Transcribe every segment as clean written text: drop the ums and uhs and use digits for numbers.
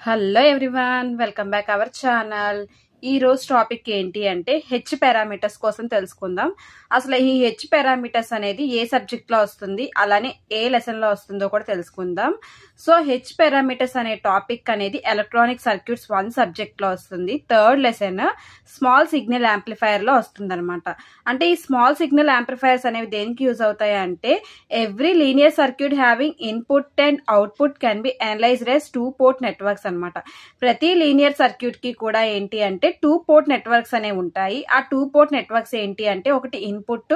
Hello everyone, welcome back our channel. ఈ రోజు topic ఏంటి అంటే హెచ్ పారామీటర్స్ కోసం తెలుసుకుందాం. అసలు ఈ హెచ్ పారామీటర్స్ అనేది ఏ సబ్జెక్ట్ లో వస్తుంది, అలానే ఏ లెసన్ లో వస్తుందో కూడా తెలుసుకుందాం. సో హెచ్ పారామీటర్స్ అనే టాపిక్ అనేది ఎలక్ట్రానిక్ సర్క్యూట్స్ 1 సబ్జెక్ట్ లో వస్తుంది. Third lesson small signal amplifier లో వస్తుంది అనమాట. అంటే ఈ స్మాల్ సిగ్నల్ యాంప్లిఫైయర్స్ అనేవి దేనికి యూజ్ అవుతాయి అంటే every linear circuit having input and output can be analysed as 2 port networks అనమాట. ప్రతి లీనియర్ సర్క్యూట్ కి కూడా ఏంటి అంటే 2 పోర్ట్ నెట్వర్క్స్ అనేవి ఉంటాయి. ఆ 2 పోర్ట్ నెట్వర్క్స్ ఏంటి అంటే ఒకటి ఇన్పుట్,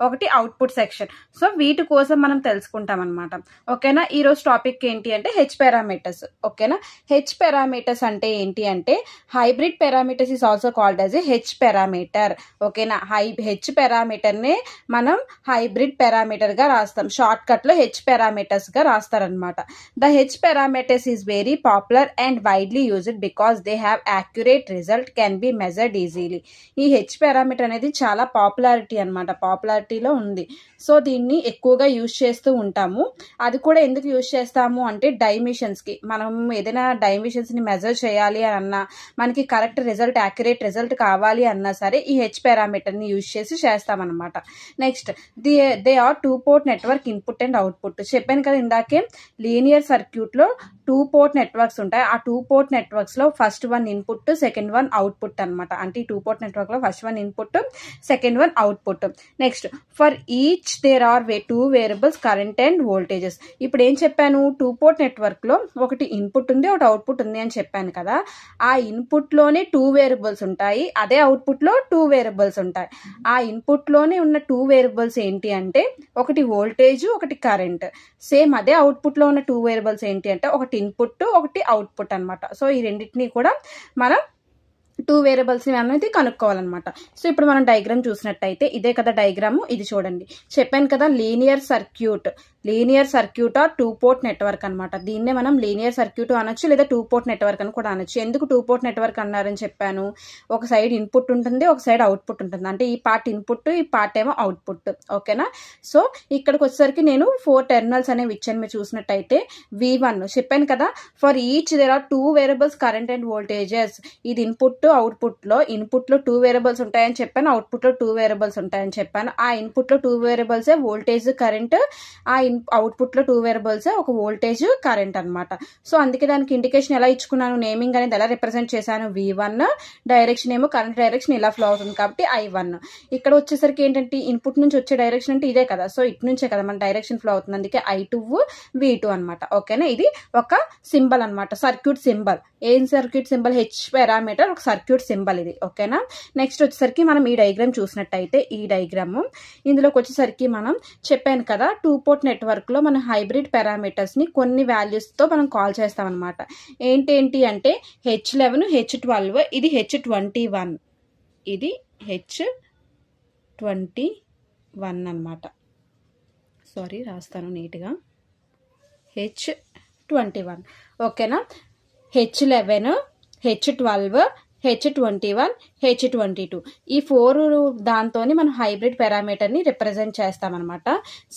ఒకటి అవుట్పుట్ సెక్షన్. సో వీటి కోసం మనం తెలుసుకుంటాం అనమాట. ఓకేనా. ఈ రోజు టాపిక్ ఏంటి అంటే హెచ్ పారామీటర్స్. ఓకేనా. హెచ్ పారామీటర్స్ అంటే ఏంటి అంటే hybrid parameters is also called as H parameter. ఓకేనా. హెచ్ పారామీటర్ నే మనం హైబ్రిడ్ పారామీటర్ గా రాస్తాం. షార్ట్ కట్ లో హెచ్ పారామీటర్స్ గా రాస్తారనమాట. The H parameters is very popular and widely used because they have accurate result can be measured easily. ఈ H parameter అనేది చాలా పాపులారిటీ అనమాట, పాపులారిటీలో ఉంది. సో దీన్ని ఎక్కువగా యూజ్ చేస్తూ ఉంటాము. అది కూడా ఎందుకు యూజ్ చేస్తాము అంటే డైమిషన్స్ కి, మనం ఏదైనా డైమిషన్స్ ని మెజర్ చేయాలి అని అన్నా, మనకి కరెక్ట్ రిజల్ట్, యాక్యురేట్ రిజల్ట్ కావాలి అన్నా సరే ఈ హెచ్ పారామీటర్ ని యూజ్ చేసి చేస్తామన్నమాట. Next they are 2 port network input and output. చెప్పాను కదా ఇందాకే, లీనియర్ సర్క్యూట్ లో 2 పోర్ట్ నెట్వర్క్స్ ఉంటాయి. ఆ 2 పోర్ట్ నెట్వర్క్స్ లో first one input, second one output అనమాట. అంటే ఈ 2 పోర్ట్ నెట్వర్క్ లో first one input, second one output. Next for each there are 2 variables current and voltages. ఇప్పుడు ఏం చెప్పాను, 2 పోర్ట్ నెట్వర్క్ లో ఒకటి ఇన్పుట్ ఉంది, ఒకటి అవుట్పుట్ ఉంది అని చెప్పాను కదా. ఆ ఇన్పుట్ లోనే 2 వేరియబుల్స్ ఉంటాయి, అదే అవుట్పుట్ లో 2 వేరియబుల్స్ ఉంటాయి. ఆ ఇన్పుట్ లోనే ఉన్న 2 వేరియబుల్స్ ఏంటి అంటే ఒకటి వోల్టేజ్, ఒకటి కరెంట్. సేమ్ అదే అవుట్పుట్ లో ఉన్న 2 వేరియబుల్స్ ఏంటి అంటే ఒకటి ఇన్పుట్, ఒకటి అవుట్పుట్ అనమాట. సో ఈ రెండింటినీ కూడా మనం 2 వేరియబుల్స్ ని అనేది కనుక్కోవాలన్నమాట. సో ఇప్పుడు మనం డయాగ్రామ్ చూసినట్టయితే ఇదే కదా డయాగ్రామ్. ఇది చూడండి, చెప్పాను కదా linear circuit. Linear circuit are 2 port network అనమాట. దీన్నే మనం లీనియర్ సర్క్యూట్ అనొచ్చు, లేదా 2 పోర్ట్ నెట్వర్క్ అని కూడా అనొచ్చు. ఎందుకు 2 పోర్ట్ నెట్వర్క్ అన్నారని చెప్పాను, ఒక సైడ్ ఇన్పుట్ ఉంటుంది, ఒక సైడ్ అవుట్పుట్ ఉంటుంది. అంటే ఈ పార్ట్ ఇన్పుట్, ఈ పార్ట్ ఏమో అవుట్పుట్. ఓకేనా. సో ఇక్కడికి వచ్చేసరికి నేను 4 టెర్మినల్స్ అనేవి ఇచ్చాను. మీరు చూసినట్టయితే V1 చెప్పాను కదా, for each there are 2 variables current and voltages. ఇది ఇన్పుట్, అవుట్పుట్ లో ఇన్పుట్ లో 2 వేరియబుల్స్ ఉంటాయని చెప్పాను, అవుట్పుట్ లో 2 వేరియబుల్స్ ఉంటాయని చెప్పాను. ఆ ఇన్పుట్ లో 2 వేరియబుల్స్ వోల్టేజ్, కరెంట్. ఆ అవుట్పుట్ లో 2 వేరియబుల్స్ ఒక వోల్టేజ్, కరెంట్ అనమాట. సో అందుకే దానికి ఇండికేషన్ ఎలా ఇచ్చుకున్నాను, నేమింగ్ అనేది ఎలా రిప్రజెంట్ చేశాను, V1. డైరెక్షన్ ఏమో కరెంట్ డైరెక్షన్ ఇలా ఫ్లో అవుతుంది కాబట్టి I1. ఇక్కడ వచ్చేసరికి ఏంటంటే ఇన్పుట్ నుంచి వచ్చే డైరెక్షన్ అంటే ఇదే కదా, సో ఇటు నుంచే కదా మన డైరెక్షన్ ఫ్లో అవుతుంది, అందుకే I2, V2 అనమాట. ఓకేనా. ఇది ఒక సింబల్ అనమాట, సర్క్యూట్ సింబల్. ఏం సర్క్యూట్ సింబల్, హెచ్ పారామీటర్ ఒక సర్క్యూట్ సింబల్ ఇది. ఓకేనా. నెక్స్ట్ వచ్చేసరికి మనం ఈ డయాగ్రామ్ చూసినట్టయితే, ఈ డయాగ్రామ్ ఇందులోకి వచ్చేసరికి మనం చెప్పాను కదా 2 పోర్ట్ నెట్వర్క్ లో మనం హైబ్రిడ్ పారామీటర్స్ ని కొన్ని వాల్యూస్ తో మనం కాల్ చేస్తాం అనమాట. ఏంటి అంటే H11, H12, ఇది H21, ఇది H21 అనమాట. సారీ రాస్తాను నీట్గా, H21. ఓకేనా. H11, H12, H21, H22 ఈ 4 దాంతో మనం హైబ్రిడ్ పారామీటర్ ని రిప్రజెంట్ చేస్తామన్నమాట.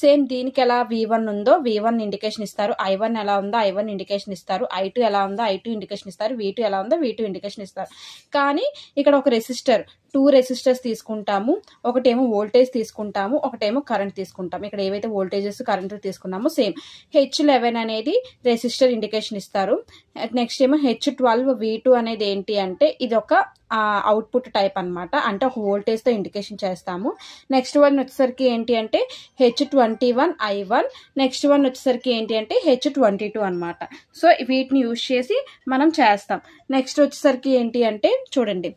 సేమ్ దీనికి ఎలా V1 ఉందో V1 ఇండికేషన్ ఇస్తారు, I1 ఎలా ఉందో I1 ఇండికేషన్ ఇస్తారు, I2 ఎలా ఉందో I2 ఇండికేషన్ ఇస్తారు, V2 ఎలా ఉందో V2 ఇండికేషన్ ఇస్తారు. కానీ ఇక్కడ ఒక రెసిస్టర్, 2 రెసిస్టర్స్ తీసుకుంటాము. ఒకటేమో వోల్టేజ్ తీసుకుంటాము, ఒకటేమో కరెంట్ తీసుకుంటాము. ఇక్కడ ఏవైతే వోల్టేజెస్, కరెంట్ తీసుకున్నామో సేమ్. H11 అనేది రెసిస్టర్ ఇండికేషన్ ఇస్తారు. నెక్స్ట్ ఏమో H12, V2 అనేది ఏంటి అంటే ఇది ఒక అవుట్పుట్ టైప్ అనమాట, అంటే ఒక వోల్టేజ్ తో ఇండికేషన్ చేస్తాము. నెక్స్ట్ వన్ వచ్చేసరికి ఏంటి అంటే H21, I1. నెక్స్ట్ వన్ వచ్చేసరికి ఏంటి అంటే H22 అనమాట. సో వీటిని యూజ్ చేసి మనం చేస్తాం. నెక్స్ట్ వచ్చేసరికి ఏంటి అంటే చూడండి,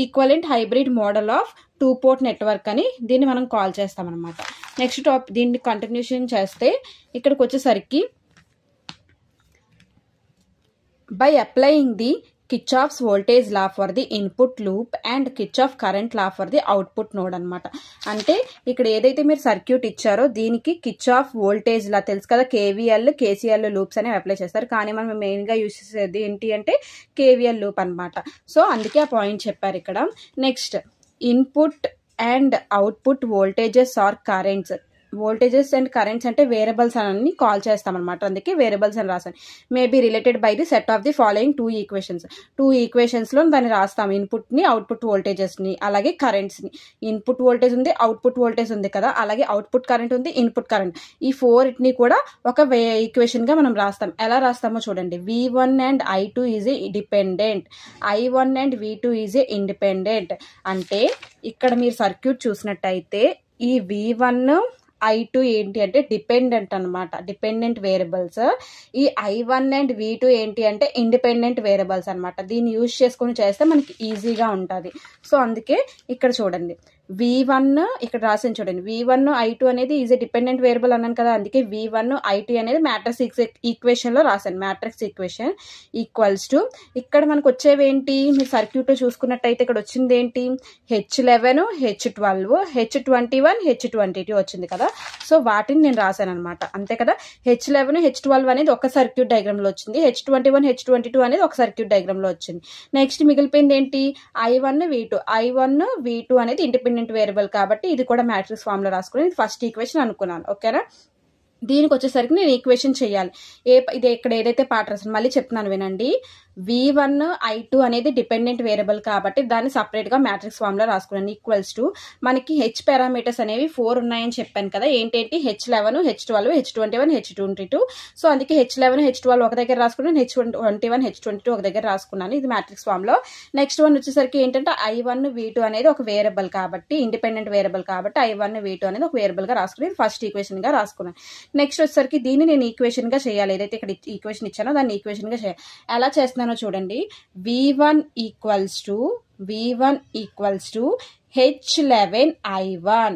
equivalent hybrid model of 2 port network అని దీన్ని మనం కాల్ చేస్తాం అనమాట. నెక్స్ట్ దీన్ని కంటిన్యూషన్ చేస్తే ఇక్కడికి వచ్చేసరికి by applying the Kirchhoff's voltage law for the input loop and Kirchhoff current law for the output node అనమాట. అంటే ఇక్కడ ఏదైతే మీరు సర్క్యూట్ ఇచ్చారో దీనికి కిర్చాఫ్ వోల్టేజ్ లా తెలుసు కదా, KVL, KCL లూప్స్ అనేవి అప్లై చేస్తారు. కానీ మనం మెయిన్ గా యూజ్ చేసేది ఏంటి అంటే KVL లూప్ అనమాట. సో అందుకే ఆ పాయింట్ చెప్పారు ఇక్కడ. Next input and output voltages are currents voltages and currents అంటే వేరియబుల్స్ అని కాల్ చేస్తామన్నమాట, అందుకే వేరియబుల్స్ అని రాసాను. Maybe related by the set of the following 2 ఈక్వేషన్స్లో దాన్ని రాస్తాం, ఇన్పుట్ని అవుట్పుట్ వోల్టేజెస్ని అలాగే కరెంట్స్ని. ఇన్పుట్ వోల్టేజ్ ఉంది, అవుట్పుట్ వోల్టేజ్ ఉంది కదా, అలాగే అవుట్పుట్ కరెంట్ ఉంది, ఇన్పుట్ కరెంట్. ఈ 4ని కూడా ఒక ఈక్వేషన్గా మనం రాస్తాం. ఎలా రాస్తామో చూడండి. V1 and I2 is a dependent, I1 and V2 is a independent. అంటే ఇక్కడ మీరు సర్క్యూట్ చూసినట్టయితే ఈ V1 I2 ఏంటి అంటే డిపెండెంట్ అనమాట, డిపెండెంట్ వేరియబుల్స్. ఈ I1 అండ్ V2 ఏంటి అంటే ఇండిపెండెంట్ వేరియబుల్స్ అనమాట. దీన్ని యూజ్ చేసుకుని చేస్తే మనకి ఈజీగా ఉంటుంది. సో అందుకే ఇక్కడ చూడండి, V1 ఇక్కడ రాసాను చూడండి, V1 I2 అనేది ఈజ్ ఏ డిపెండెంట్ వేరియబుల్ అన్నాను కదా, అందుకే V1 I2 అనేది మ్యాట్రిక్స్ ఈక్వేషన్లో రాశాను. మ్యాట్రిక్స్ ఈక్వేషన్ ఈక్వల్స్ టు ఇక్కడ మనకు వచ్చేవి ఏంటి, మీరు సర్క్యూట్లో చూసుకున్నట్టయితే ఇక్కడ వచ్చింది ఏంటి, H11 H12 H21 H22 వచ్చింది కదా. సో వాటిని నేను రాశాను అనమాట, అంతే కదా. H11 H12 అనేది ఒక సర్క్యూట్ డయాగ్రామ్లో వచ్చింది, H21 H22 అనేది ఒక సర్క్యూట్ డయాగ్రామ్లో వచ్చింది. నెక్స్ట్ మిగిలిపోయింది ఏంటి, I1 V2 అనేది ఇండిపెండెంట్ వేరియబుల్ కాబట్టి ఇది కూడా మ్యాట్రిక్స్ ఫామ్ లో రాసుకుని ఇది ఫస్ట్ ఈక్వేషన్ అనుకున్నాను. ఓకేనా. దీనికి వచ్చేసరికి నేను ఈక్వేషన్ చేయాలి. ఇది ఇక్కడ ఏదైతే పార్ట్ రాసాను మళ్ళీ చెప్తున్నాను వినండి. V1 I2 అనేది డిపెండెంట్ వేరియబుల్ కాబట్టి దాన్ని సపరేట్ గా మ్యాట్రిక్స్ ఫామ్ లో రాసుకున్నాను. ఈక్వల్స్ టు మనకి హెచ్ పారామీటర్స్ అనేవి 4 ఉన్నాయని చెప్పాను కదా. ఏంటేంటి, H11 H12 H21 H22. So అందుకే H11 H12 ఒక దగ్గర రాసుకున్నాను, H21 H22 ఒక దగ్గర రాసుకున్నాను, ఇది మ్యాట్రిక్స్ ఫామ్ లో. నెక్స్ట్ వన్ వచ్చేసరికి ఏంటంటే I1 V2 అనేది ఒక వేరియబుల్ కాబట్టి, ఇండిపెండెంట్ వేరియబుల్ కాబట్టి I1 V2 అనేది ఒక వేరియబుల్ గా రాసుకుని ఫస్ట్ ఈక్వేషన్ గా రాసుకున్నాను. నెక్స్ట్ వచ్చేసరికి దీన్ని నేను ఈక్వేషన్ గా చేయాలి, ఏదైతే ఇక్కడ ఈక్వేషన్ ఇచ్చానో దాన్ని ఈక్వేషన్ గా చేయాలి. ఎలా చేస్తున్నానో చూడండి. V1 equals to H11 I1,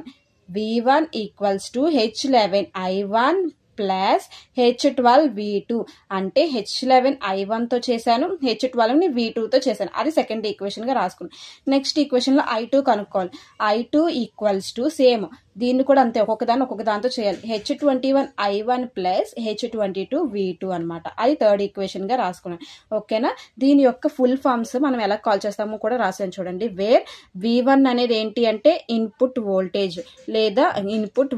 V1 equals to H11 I1 plus H12 V2. అంటే H11 I1 తో చేశాను, H12 ని V2 తో చేశాను, అది సెకండ్ ఈక్వేషన్ గా రాసుకున్నాను. నెక్స్ట్ ఈక్వేషన్ లో I2 కనుక్కోవాలి. I2 ఈక్వల్స్ టు సేమ్, దీన్ని కూడా అంతే ఒక్కొక్క దాంతో చేయాలి, H21 I1 plus H22 V2 అనమాట, అది థర్డ్ ఈక్వేషన్ గా రాసుకున్నాను. ఓకేనా. దీని యొక్క ఫుల్ ఫామ్స్ మనం ఎలా కాల్ చేస్తామో కూడా రాసాను చూడండి. వేర్ V1 అనేది ఏంటి అంటే ఇన్పుట్ వోల్టేజ్ లేదా ఇన్పుట్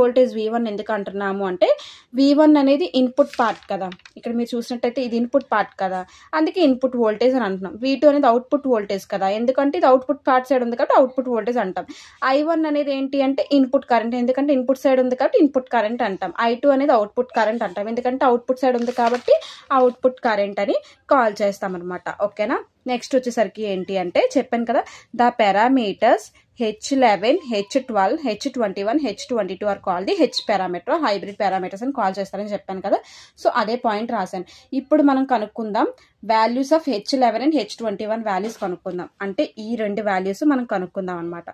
వోల్టేజ్ V1 ఎందుకు అంటున్నాము అంటే V1 అనేది ఇన్పుట్ పార్ట్ కదా, ఇక్కడ మీరు చూసినట్టయితే ఇది ఇన్పుట్ పార్ట్ కదా, అందుకే ఇన్పుట్ వోల్టేజ్ అని అంటున్నాం. V2 అనేది అవుట్పుట్ వోల్టేజ్ కదా, ఎందుకంటే ఇది అవుట్పుట్ పార్ట్ సైడ్ ఉంది కాబట్టి అవుట్పుట్ వోల్టేజ్ అంటాం. I1 అనేది ఏంటి అంటే ఇన్పుట్ కరెంట్, ఎందుకంటే ఇన్పుట్ సైడ్ ఉంది కాబట్టి ఇన్పుట్ కరెంట్ అంటాం. I2 అనేది అవుట్పుట్ కరెంట్ అంటాం, ఎందుకంటే అవుట్పుట్ సైడ్ ఉంది కాబట్టి అవుట్పుట్ కరెంట్ అని కాల్ చేస్తాం అనమాట. ఓకేనా. నెక్స్ట్ వచ్చేసరికి ఏంటి అంటే చెప్పాను కదా, the parameters H11 H12 H21 H22 are call the H parameter, hybrid parameters అని కాల్ చేస్తారని చెప్పాను కదా. సో అదే పాయింట్ రాశాను. ఇప్పుడు మనం కనుక్కుందాం values of H11 and H21 values కనుక్కుందాం. అంటే ఈ రెండు వాల్యూస్ మనం కనుక్కుందాం అనమాట.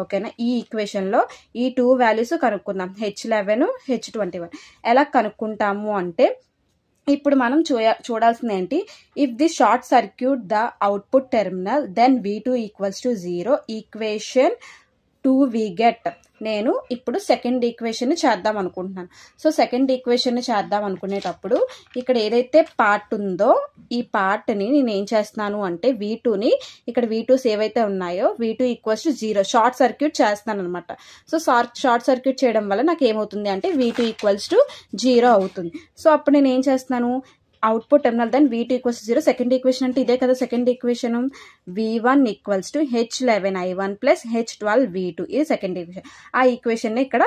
ఓకేనా. ఈ ఈక్వేషన్ లో ఈ 2 వాల్యూస్ కనుక్కుందాం, H11 H21. ఎలా కనుక్కుంటాము అంటే ఇప్పుడు మనం చూడాల్సింది ఏంటి, if the short circuit the output terminal then V2 equals to 0. Equation 2 we get. నేను ఇప్పుడు సెకండ్ ఈక్వేషన్ చేద్దాం అనుకుంటున్నాను. సో సెకండ్ ఈక్వేషన్ చేద్దాం అనుకునేటప్పుడు ఇక్కడ ఏదైతే పార్ట్ ఉందో ఈ పార్ట్ని నేను ఏం చేస్తున్నాను అంటే V2ని, ఇక్కడ V2s ఏవైతే ఉన్నాయో V2 equals to 0 short circuit చేస్తాను అనమాట. సో షార్ట్ సర్క్యూట్ చేయడం వల్ల నాకు ఏమవుతుంది అంటే V2 ఈక్వల్స్ టు 0 అవుతుంది. సో అప్పుడు నేను ఏం చేస్తున్నాను, output terminal then V2 equals 0. Second equation అంటే ఇదే కదా second equation. V1 equals to H11 I1 plus H12 V2, ఇది సెకండ్ ఈక్వేషన్. ఆ ఈక్వేషన్ ని ఇక్కడ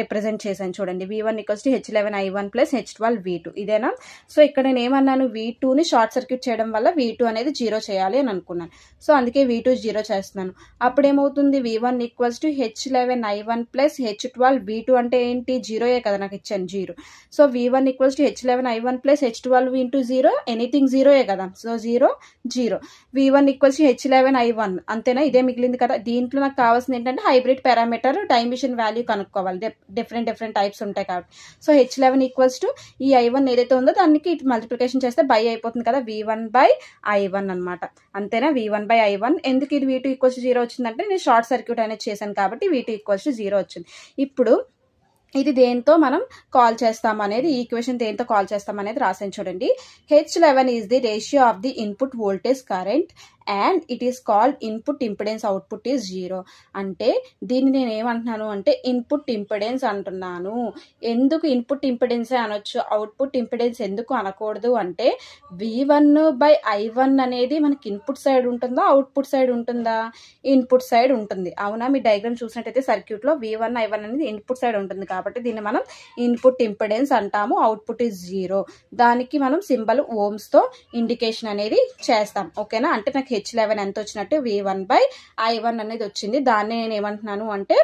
రిప్రజెంట్ చేశాను చూడండి. V1 equals to H11 I1 plus H12 V2, ఇదేనా. సో ఇక్కడ నేను ఏమన్నాను, V2ని షార్ట్ సర్క్యూట్ చేయడం వల్ల V2 అనేది 0 చేయాలి అని అనుకున్నాను. సో అందుకే V2 0 చేస్తున్నాను. అప్పుడు ఏమవుతుంది, V1 equals to H11 I1 plus H12 V2 అంటే ఏంటి, 0 కదా నాకు ఇచ్చాను 0. So V1 equals to H11 I1 plus H12 into 0, anything 0 కదా. So 0 0. V1 equals to H11 I1, అంతేనా, ఇదే మిగిలింది కదా. దీంట్లో నాకు కావాల్సింది ఏంటంటే hybrid parameter time mission value కనుక్కోవాలి, డిఫరెంట్ టైప్స్ ఉంటాయి కాబట్టి. సో H11 ఈక్వల్స్ టు ఈ I1 ఏదైతే ఉందో దానికి మల్టిప్లికేషన్ చేస్తే బై అయిపోతుంది కదా, V1 by I1 అనమాట. అంతేనా, V1 by I1. ఎందుకు ఇది V2 ఈక్వల్స్ టు 0 వచ్చిందంటే నేను షార్ట్ సర్క్యూట్ అనేది చేశాను కాబట్టి V2 ఈక్వల్స్ టు 0 వచ్చింది. ఇప్పుడు ఇది దేంతో మనం కాల్ చేస్తాం అనేది, ఈక్వేషన్ దేంతో కాల్ చేస్తాం అనేది రాసాను చూడండి. H11 is the ratio of the input voltage current and it is called input impedance output is 0. అంటే దీన్ని నేను ఏమంటున్నాను అంటే ఇన్పుట్ ఇంపిడెన్స్ అంటున్నాను. ఎందుకు ఇన్పుట్ ఇంపిడెన్సే అనొచ్చు, అవుట్పుట్ ఇంపిడెన్స్ ఎందుకు అనకూడదు అంటే V1/I1 అనేది మనకి ఇన్పుట్ సైడ్ ఉంటుందా అవుట్పుట్ సైడ్ ఉంటుందా? ఇన్పుట్ సైడ్ ఉంటుంది. అవునా? మీ డయాగ్రామ్ చూసినట్టయితే సర్క్యూట్లో V1/I1 అనేది ఇన్పుట్ సైడ్ ఉంటుంది కాబట్టి దీన్ని మనం ఇన్పుట్ ఇంపిడెన్స్ అంటాము. Output is 0. దానికి మనం సింబల్ ఓమ్స్తో ఇండికేషన్ అనేది చేస్తాం. ఓకేనా? అంటే నాకు H11 ఎంత వచ్చినట్టు V1/I1 అనేది వచ్చింది. దాన్ని నేను ఏమంటున్నాను అంటే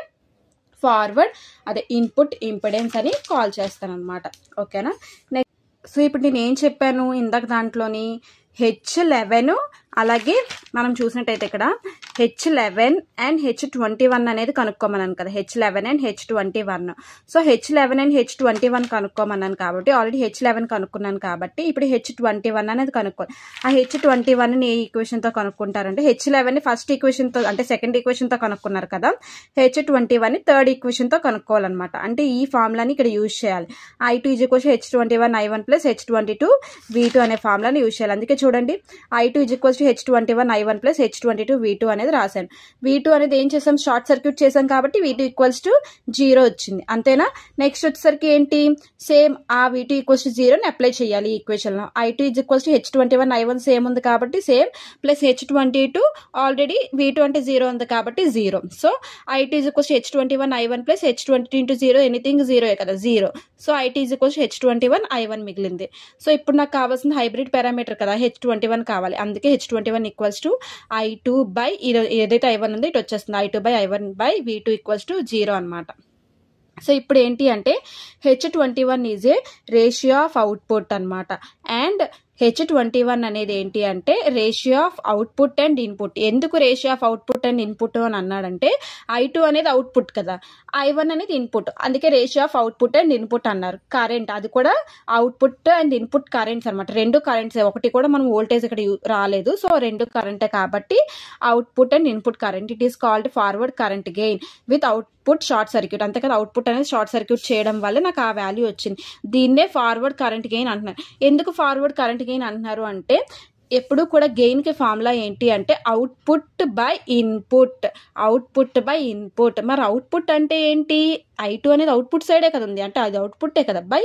ఫార్వర్డ్ అదే ఇన్పుట్ ఇంపిడెన్స్ అని కాల్ చేస్తాను అనమాట. ఓకేనా? నెక్స్ట్ సో ఇప్పుడు నేను ఏం చెప్పాను ఇందాక దాంట్లోని H11 అలాగే మనం చూసినట్టయితే ఇక్కడ H11 అండ్ H21 అనేది కనుక్కోమన్నాను కదా, H11 and H21. So H11 and H21 కనుక్కోమన్నాను కాబట్టి ఆల్రెడీ H11 కనుక్కున్నాను కాబట్టి ఇప్పుడు H21 అనేది కనుక్కోవాలి. ఆ H21ని ఏ ఈక్వేషన్తో కనుక్కుంటారంటే H11ని ఫస్ట్ ఈక్వేషన్తో అంటే సెకండ్ ఈక్వేషన్తో కనుక్కున్నారు కదా, H21ని థర్డ్ ఈక్వేషన్తో కనుక్కోవాలన్నమాట. అంటే ఈ ఫార్ములాని ఇక్కడ యూజ్ చేయాలి. I2 = H21I1 + H22V2 అనే ఫార్ములాని యూజ్ చేయాలి. అందుకే చూడండి I2 = H21I1 + H22V2 అనేది రాశాను. V2 అనేది ఏం చేసాం, షార్ట్ సర్క్యూట్ చేసాం కాబట్టి V2 = 0 వచ్చింది. అంతేనా? నెక్స్ట్ వచ్చేసరికి ఏంటి, సేమ్ ఆ V2 = 0ని అప్లై చేయాలి ఈ ఈక్వేషన్లో. I2 = H21I1 సేమ్ ఉంది కాబట్టి same plus H22 already V2 అంటే 0 ఉంది కాబట్టి 0. So I2 = H21I1 + H22 × 0 anything 0 కదా, 0. సో I2 = H21I1 మిగిలింది. సో ఇప్పుడు నాకు కావాల్సిన హైబ్రిడ్ పారామీటర్ కదా H21 కావాలి. అందుకే H21 = I2 ఏదైతే I1 ఉందో ఇటు వచ్చేస్తుంది. I2/I1/V2 = 0 అనమాట. సో ఇప్పుడు ఏంటి అంటే H21 is a ratio of output అనమాట. అండ్ H21 అనేది ఏంటి అంటే ratio of output and input. ఎందుకు ratio of output and input అని అన్నాడంటే I2 అనేది అవుట్పుట్ కదా, I1 అనేది ఇన్పుట్, అందుకే ratio of output and input అన్నారు. కరెంట్ అది కూడా అవుట్పుట్ అండ్ ఇన్పుట్ కరెంట్స్ అనమాట, రెండు కరెంట్స్, ఒకటి కూడా మనం వోల్టేజ్ ఇక్కడ రాలేదు. సో రెండు కరెంటే కాబట్టి output and input current. It is called forward current gain with output short circuit. అంతే కదా, అవుట్పుట్ అనేది షార్ట్ సర్క్యూట్ చేయడం వల్ల నాకు ఆ వాల్యూ వచ్చింది. దీన్నే ఫార్వర్డ్ కరెంట్ గెయిన్ అంటున్నారు. ఎందుకు ఫార్వర్డ్ కరెంట్ గెయిన్ అంటున్నారు అంటే ఎప్పుడు కూడా గెయిన్ కి ఫార్ములా ఏంటి అంటే అవుట్పుట్ బై ఇన్పుట్. మరి అవుట్పుట్ అంటే ఏంటి, I2 అనేది అవుట్పుట్ సైడే కదా ఉంది, అంటే అది అవుట్పుట్టే కదా. బై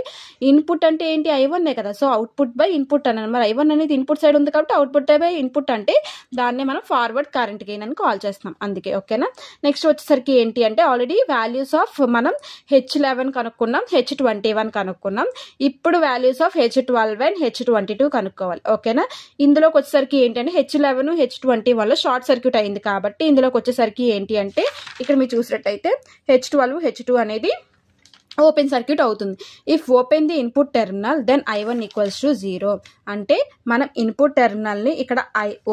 ఇన్పుట్ అంటే ఏంటి, I1 కదా. సో అవుట్పుట్ బై ఇన్పుట్ అన్నాను. మరి I1 అనేది ఇన్పుట్ సైడ్ ఉంది కాబట్టి అవుట్పుట్ బై ఇన్పుట్ అంటే దాన్నే మనం ఫార్వర్డ్ కరెంట్ గెయిన్ అని కాల్ చేస్తాం. అందుకే. ఓకేనా? నెక్స్ట్ వచ్చేసరికి ఏంటి అంటే ఆల్రెడీ వాల్యూస్ ఆఫ్ మనం H11 కనుక్కున్నాం, H21 కనుక్కున్నాం. ఇప్పుడు values of H12 and H22 కనుక్కోవాలి. ఓకేనా? ఇందులోకి వచ్చేసరికి ఏంటంటే H11 H21 షార్ట్ సర్క్యూట్ అయింది కాబట్టి ఇందులోకి వచ్చేసరికి ఏంటి అంటే ఇక్కడ మీరు చూసినట్టయితే H12 H2 అనేది ఓపెన్ సర్క్యూట్ అవుతుంది. If open the input terminal then I1 = 0. అంటే మనం ఇన్పుట్ టెర్మినల్ని ఇక్కడ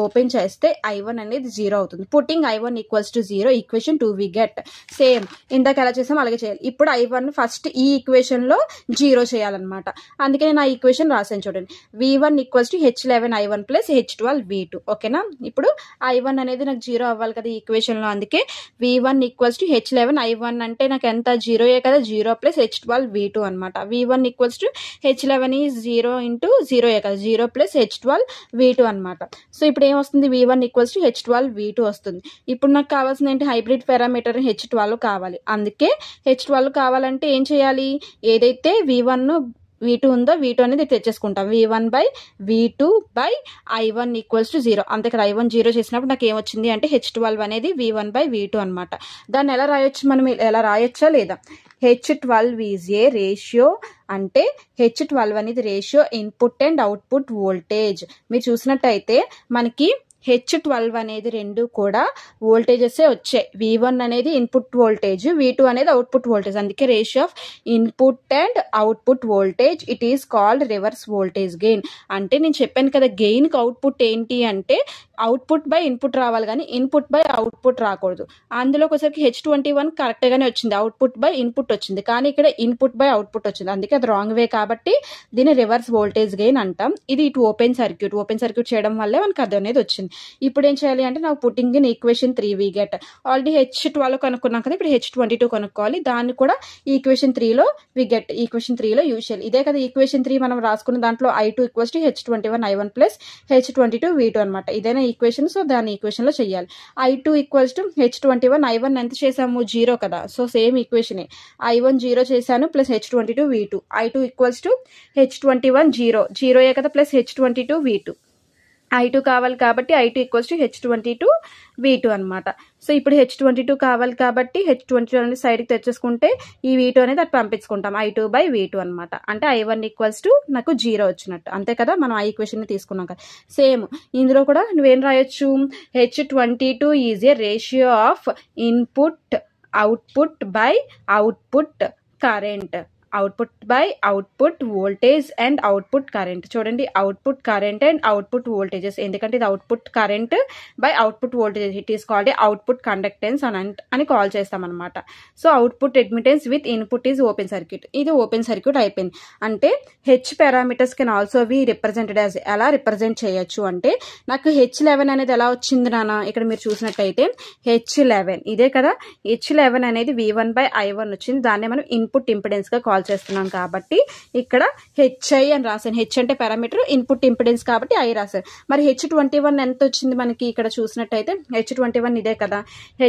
ఓపెన్ చేస్తే I1 అనేది 0 అవుతుంది. Putting I1 = 0 equation 2 we get. Same ఇందాక ఎలా చేసాం అలాగే చేయాలి. ఇప్పుడు I1 ఫస్ట్ ఈ ఈక్వేషన్లో 0 చేయాలన్నమాట. అందుకే నేను ఆ ఈక్వేషన్ రాసాను చూడండి. V1 = H11I1 + H12V2. ఓకేనా? ఇప్పుడు I1 అనేది నాకు 0 అవ్వాలి కదా ఈ ఈక్వేషన్లో. అందుకే V1 = H11I1 అంటే నాకు ఎంత 0 కదా, 0 + H12V2 అనమాట. V1 = H11 is 0 × 0 కదా, 0 + H12V2 అనమాట. సో ఇప్పుడు ఏమొస్తుంది, V1 = H12V2 వస్తుంది. ఇప్పుడు నాకు కావాల్సింది ఏంటి, హైబ్రిడ్ పారామీటర్ H12 కావాలి. అందుకే H12 కావాలంటే ఏం చేయాలి, ఏదైతే V1 V2 ఉందో V2 అనేది తెచ్చేసుకుంటాం. V1/V2/I1 = 0. అంతే కదా, I1 0 చేసినప్పుడు నాకు ఏమొచ్చింది అంటే H12 అనేది V1/V2 అనమాట. దాన్ని ఎలా రాయొచ్చు, మనం ఎలా రాయొచ్చా లేదా, H12 ఈజ్ ఏ రేషియో అంటే H12 అనేది ratio input and output voltage. మీరు చూసినట్టయితే మనకి H12 అనేది రెండు కూడా వోల్టేజెస్ వచ్చాయి. V1 అనేది ఇన్పుట్ వోల్టేజ్, V2 అనేది అవుట్పుట్ వోల్టేజ్. అందుకే ratio of input and output voltage it is called reverse voltage gain. అంటే నేను చెప్పాను కదా, గెయిన్కి అవుట్పుట్ ఏంటి అంటే అవుట్పుట్ బై ఇన్పుట్ రావాలి కానీ ఇన్పుట్ బై అవుట్పుట్ రాకూడదు. అందులోకి వచ్చరికి H21 కరెక్ట్గానే వచ్చింది, అవుట్పుట్ బై ఇన్పుట్ వచ్చింది, కానీ ఇక్కడ ఇన్పుట్ బై అవుట్పుట్ వచ్చింది. అందుకే అది రాంగ్ వే కాబట్టి దీన్ని రివర్స్ వోల్టేజ్ గెయిన్ అంటాం. ఇది ఇటు ఓపెన్ సర్క్యూట్ చేయడం వల్లే మనకు అది అనేది వచ్చింది. ఇప్పుడు ఏం చేయాలి అంటే నాకు putting in equation 3 we get. Already H12 కనుక్కున్నాం కదా, ఇప్పుడు H22 కనుక్కోవాలి. దాన్ని కూడా ఈక్వేషన్ 3లో వి గెట్, ఈక్వేషన్ 3లో యూజ్ చేయాలి. ఇదే కదా ఈక్వేషన్ 3 మనం రాసుకున్న దాంట్లో I2 = H21I1 + H22V2 అనమాట. ఇదేనా ఈక్వేషన్. సో దాని ఈక్వేషన్ లో చెయ్యాలి. I2 equals to H21. I1 ఎంత చేసాము 0 కదా, సో సేమ్ ఈక్వేషనే. I1 0 చేశాను plus H22 V2. I2 equals to H21 0 కదా ప్లస్ H22 V2. I2 కావాలి కాబట్టి I2 equals to H22 V2 అనమాట. సో ఇప్పుడు H22 కావాలి కాబట్టి H22 అనేది సైడ్కి తెచ్చేసుకుంటే ఈ V2 అనేది అటు పంపించుకుంటాం I2 బై V2 అనమాట. అంటే I1 ఈక్వల్స్ టు నాకు 0 వచ్చినట్టు, అంతే కదా. మనం ఆ ఈక్వేషన్ తీసుకున్నాం కదా. సేమ్ ఇందులో కూడా నువ్వేం రాయొచ్చు, H22 is a ratio of input output by output current, output by output voltage and output current. చూడండి, output current and output voltages, ఎందుకంటే ఇది output current by output voltage. It is called output conductance అని call చేస్తాం అనమాట. So output admittance with input is open circuit. ఇది open circuit అయిపోయింది. అంటే H parameters can also be represented as, ఎలా represent చేయొచ్చు అంటే, నాకు H11 అనేది ఎలా వచ్చింది నాన్న, ఇక్కడ మీరు చూసినట్టయితే H11 ఇదే కదా. H11 అనేది V1 బై I1 వచ్చింది. దాన్నే మనం ఇన్పుట్ ఇంపిడెన్స్ గా కాల్ చేస్తున్నాం కాబట్టి ఇక్కడ HI అని రాశాను. హెచ్ అంటే పారామీటర్, ఇన్పుట్ ఇంపిడెన్స్ కాబట్టి I రాశాను. మరి H21 ఎంత వచ్చింది మనకి ఇక్కడ చూసినట్టయితే, H21 ఇదే కదా.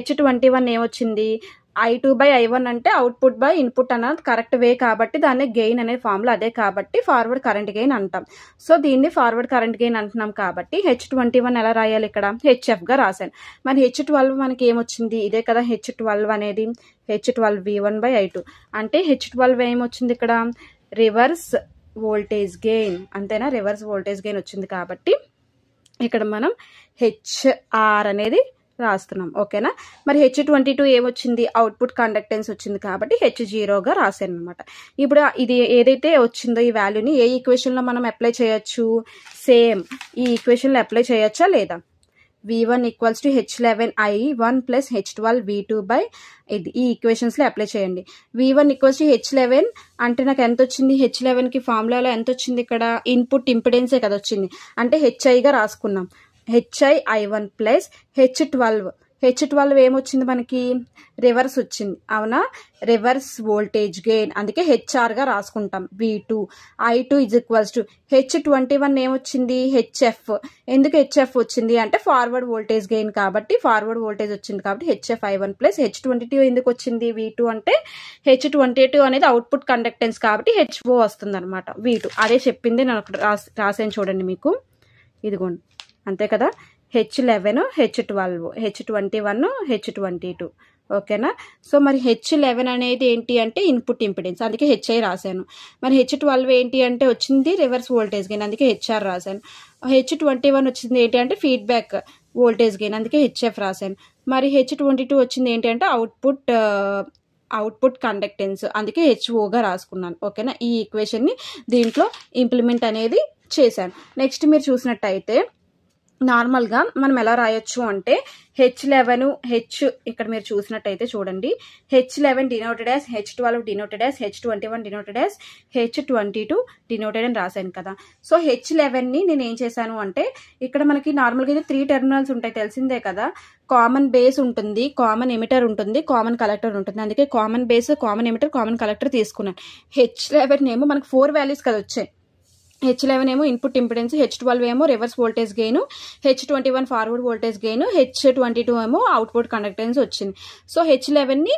H21 ఏమొచ్చింది, I2 బై I1 అంటే అవుట్పుట్ బై ఇన్పుట్ అన్నది కరెక్ట్ వే కాబట్టి దాన్ని గెయిన్ అనే ఫార్ములా అదే కాబట్టి ఫార్వర్డ్ కరెంట్ గెయిన్ అంటాం. సో దీన్ని ఫార్వర్డ్ కరెంట్ గెయిన్ అంటున్నాం కాబట్టి H21 ఎలా రాయాలి, ఇక్కడ HF గా రాశాను. మరి H12 మనకి ఏమొచ్చింది, ఇదే కదా H12 అనేది, H12 V1 బై I2 అంటే H12 ఏమొచ్చింది ఇక్కడ, రివర్స్ వోల్టేజ్ గెయిన్, అంతేనా. రివర్స్ వోల్టేజ్ గెయిన్ వచ్చింది కాబట్టి ఇక్కడ మనం HR అనేది రాస్తున్నాం, ఓకేనా. మరి H22 ఏమొచ్చింది, అవుట్పుట్ కండక్టెన్స్ వచ్చింది కాబట్టి H0 గా రాశాను అనమాట. ఇప్పుడు ఇది ఏదైతే వచ్చిందో ఈ వాల్యూని ఏ ఈక్వేషన్ లో మనం అప్లై చేయొచ్చు, సేమ్ ఈ ఈక్వేషన్ లో అప్లై చేయొచ్చా లేదా. V1 equals to H11 I1 plus H12 V2 by ఇది ఈ ఈక్వేషన్స్ లో అప్లై చేయండి. V1 ఈక్వల్స్ టు H11 అంటే నాకు ఎంత వచ్చింది, H11 కి ఫార్ములాలో ఎంత వచ్చింది, ఇక్కడ ఇన్పుట్ ఇంపిడెన్సే కదా వచ్చింది, అంటే HI గా రాసుకున్నాం. HI I1 ప్లస్ H12 ఏమొచ్చింది మనకి, రివర్స్ వచ్చింది, అవునా. రివర్స్ వోల్టేజ్ గెయిన్, అందుకే HR గా రాసుకుంటాం. V2 I2 is equals to H21 ఏమొచ్చింది, HF. ఎందుకు HF వచ్చింది అంటే ఫార్వర్డ్ వోల్టేజ్ గెయిన్ కాబట్టి, ఫార్వర్డ్ వోల్టేజ్ వచ్చింది కాబట్టి HF I1 ప్లస్ H22 ఎందుకు వచ్చింది, V2 అంటే H22 అనేది అవుట్పుట్ కండక్టెన్స్ కాబట్టి HO వస్తుంది అనమాట. V2 అదే చెప్పింది నేను రాసాను చూడండి మీకు, ఇదిగోండి, అంతే కదా. H11 H12 H21 H22, ఓకేనా. సో మరి H11 అనేది ఏంటి అంటే ఇన్పుట్ ఇంపిడెన్స్, అందుకే HI రాశాను. మరి H12 ఏంటి అంటే వచ్చింది రివర్స్ వోల్టేజ్ గెయిన్, అందుకే HR రాశాను. H21 వచ్చింది ఏంటి అంటే ఫీడ్బ్యాక్ వోల్టేజ్ గెయిన్, అందుకే HF రాశాను. మరి H22 వచ్చింది ఏంటి అంటే అవుట్పుట్ కండక్టెన్స్, అందుకే HO గా రాసుకున్నాను, ఓకేనా. ఈ ఈక్వేషన్ ని దీంట్లో ఇంప్లిమెంట్ అనేది చేశాను. నెక్స్ట్ మీరు చూసినట్టయితే నార్మల్గా మనం ఎలా రాయొచ్చు అంటే H11 ఇక్కడ మీరు చూసినట్టయితే చూడండి, H11 denoted as, H12 denoted as, H21 denoted as, H22 denoted అని రాశాను కదా. సో H11 ని నేను ఏం చేశాను అంటే, ఇక్కడ మనకి నార్మల్గా అయితే 3 టెర్మినల్స్ ఉంటాయి తెలిసిందే కదా. కామన్ బేస్ ఉంటుంది, కామన్ ఎమిటర్ ఉంటుంది, కామన్ కలెక్టర్ ఉంటుంది. అందుకే common base, common emitter, common collector తీసుకున్నాను. H11 ఏమో మనకు 4 వాల్యూస్ కదా వచ్చాయి. H11 ఏమో ఇన్పుట్ ఇంపిడెన్స్, H12 ఏమో reverse voltage gain, H21 forward voltage gain, H22 ఏమో అవుట్పుట్ కండక్టెన్స్ వచ్చింది. సో H11 ని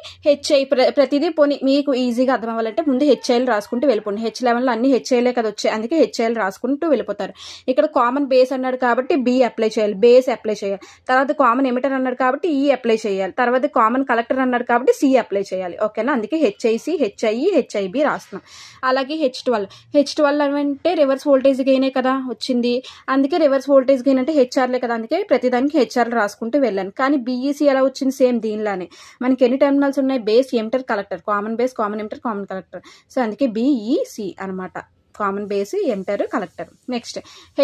HI ప్రతిదీ పోనీ మీకు ఈజీగా అర్థం అవ్వాలంటే ముందు HIలు రాసుకుంటూ వెళ్ళిపోండి. H11 లో అన్ని HIలే కదా వచ్చాయి, అందుకే HIలు రాసుకుంటూ వెళ్ళిపోతారు. ఇక్కడ కామన్ బేస్ అన్నాడు కాబట్టి B అప్లై చేయాలి, బేస్ అప్లై చేయాలి. తర్వాత కామన్ ఎమిటర్ అన్నాడు కాబట్టి E అప్లై చేయాలి. తర్వాత కామన్ కలెక్టర్ అన్నాడు కాబట్టి C అప్లై చేయాలి, ఓకేనా. అందుకే HIC HIE HIB రాస్తున్నాం. అలాగే H12 అంటే రివర్స్ వోల్టేజ్ గెయినే కదా వచ్చింది, అందుకే రివర్స్ వోల్టేజ్ గెయిన్ అంటే హెచ్ఆర్లే కదా, అందుకే ప్రతిదానికి హెచ్ఆర్ రాసుకుంటూ వెళ్ళాను. కానీ BEC ఎలా వచ్చింది, సేమ్ దీనిలానే మనకి ఎన్ని టెర్మినల్స్ ఉన్నాయి, base, emitter, collector, common base, common emitter, common collector. So అందుకే BEC అనమాట, common base, emitter, collector. Next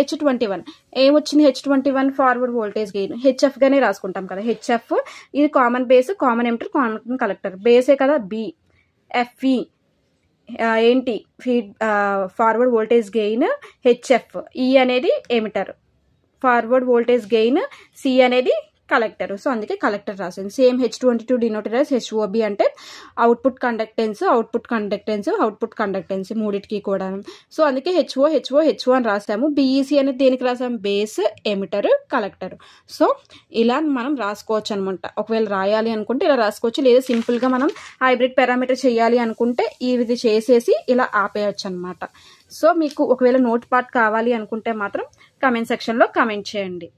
H21 ఏమొచ్చింది, H21 forward voltage gain, HF గానే రాసుకుంటాం కదా. HF ఇది common base, common emitter, common collector, బేసే కదా B. FE ఏంటి, forward voltage gain, HF. E అనేది emitter, forward voltage gain, C అనేది కలెక్టర్. సో అందుకే కలెక్టర్ రాసింది. Same H22 denoted as HOB అంటే అవుట్పుట్ కండక్టెన్స్ మూడిటికి కూడా. సో అందుకే HO అని రాసాము. BEC అనేది దేనికి రాసాము? Base, emitter, collector. సో ఇలా మనం రాసుకోవచ్చు అనమాట. ఒకవేళ రాయాలి అనుకుంటే ఇలా రాసుకోవచ్చు, లేదా సింపుల్గా మనం హైబ్రిడ్ పారామీటర్ చేయాలి అనుకుంటే ఇది చేసేసి ఇలా ఆపేయచ్చు అనమాట. సో మీకు ఒకవేళ నోట్ పార్ట్ కావాలి అనుకుంటే మాత్రం కామెంట్ సెక్షన్లో కామెంట్ చేయండి.